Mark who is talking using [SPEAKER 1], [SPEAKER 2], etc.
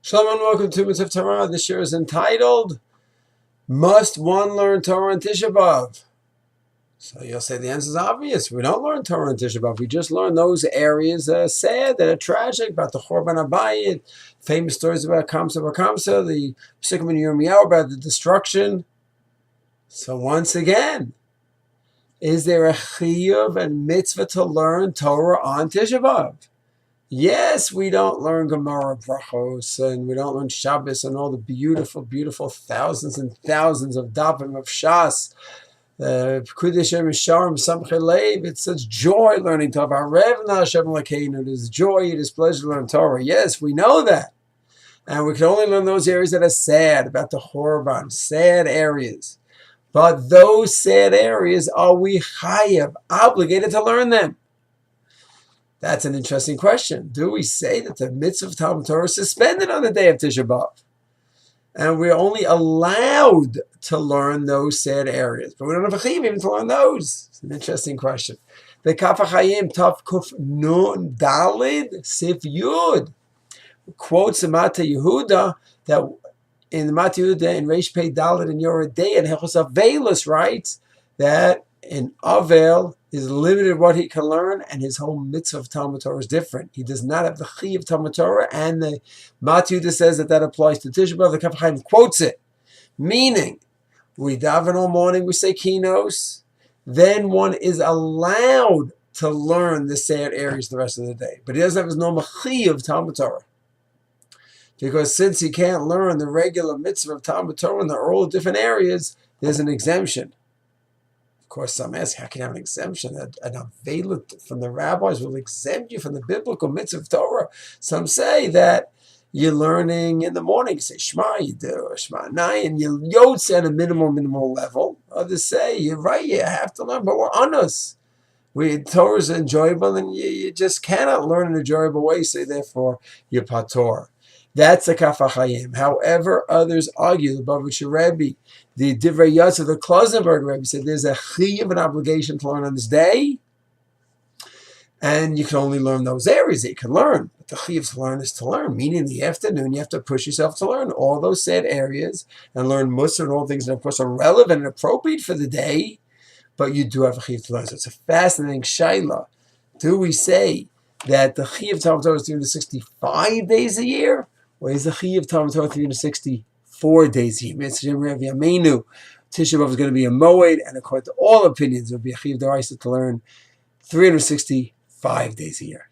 [SPEAKER 1] Shalom and welcome to Mitzvah Torah. This year is entitled, Must One Learn Torah on Tisha B'av? So you'll say the answer is obvious. We don't learn Torah on Tisha B'av. We just learn those areas that are sad, that are tragic, about the Chorban Habayit, famous stories about Kamsa B'Kamsa, the Psukim in Yirmiyahu about the destruction. So once again, is there a chiyuv and mitzvah to learn Torah on Tisha B'av? Yes, we don't learn Gemara Brachos, and we don't learn Shabbos and all the beautiful, beautiful thousands and thousands of dapim of Shas. It's such joy learning Torah. It is joy, it is pleasure to learn Torah. Yes, we know that. And we can only learn those areas that are sad, about the Chorban, sad areas. But those sad areas, are we chayav, obligated to learn them? That's an interesting question. Do we say that the mitzvah of Talmud Torah is suspended on the day of Tisha B'av? And we're only allowed to learn those sad areas. But we don't have a chiyuv even to learn those. It's an interesting question. The Kaf HaChaim Tav Kuf Nun Dalid Sif Yud quotes the Mata Yehuda that in the Mata Yehuda in Reish Pei Dalid and Yoreh De'ah and Hilchos Avelus writes that in Avel is limited what he can learn, and his whole mitzvah of Talmud Torah is different. He does not have the chi of Talmud Torah, and the Matthew says that applies to Tisha B'av. The Kaf HaChaim quotes it, meaning we daven all morning, we say kinos, then one is allowed to learn the sad areas the rest of the day, but he doesn't have his normal chi of Talmud Torah, because since he can't learn the regular mitzvah of Talmud Torah in the all different areas, there's an exemption. Of course, some ask, how can you have an exemption? An available from the rabbis will exempt you from the biblical mitzvah of Torah. Some say that you're learning in the morning. You say Shema, you do Shema Nai, and you yotze at a minimal level. Others say, you're right, you have to learn, but we're on us. Torah is enjoyable, and you just cannot learn in an enjoyable way, so therefore you're pator. That's the Kaf HaChaim. However, others argue, the Bavitcher Rebbe, the Divrei Yosef, the Klausenberg Rebbe said there's a chiyuv, an obligation to learn on this day, and you can only learn those areas that you can learn. But the chiyuv to learn is to learn, meaning in the afternoon you have to push yourself to learn all those sad areas and learn Musar and all things that of course are relevant and appropriate for the day, but you do have a chiyuv to learn. So it's a fascinating shaila. Do we say that the chiyuv Talmud Torah is 365 days a year? Or is the chiyuv Talmud Torah 364 days a year? Tisha B'av is going to be a moed, and according to all opinions, it will be a chiyuv d'oraisa to learn 365 days a year.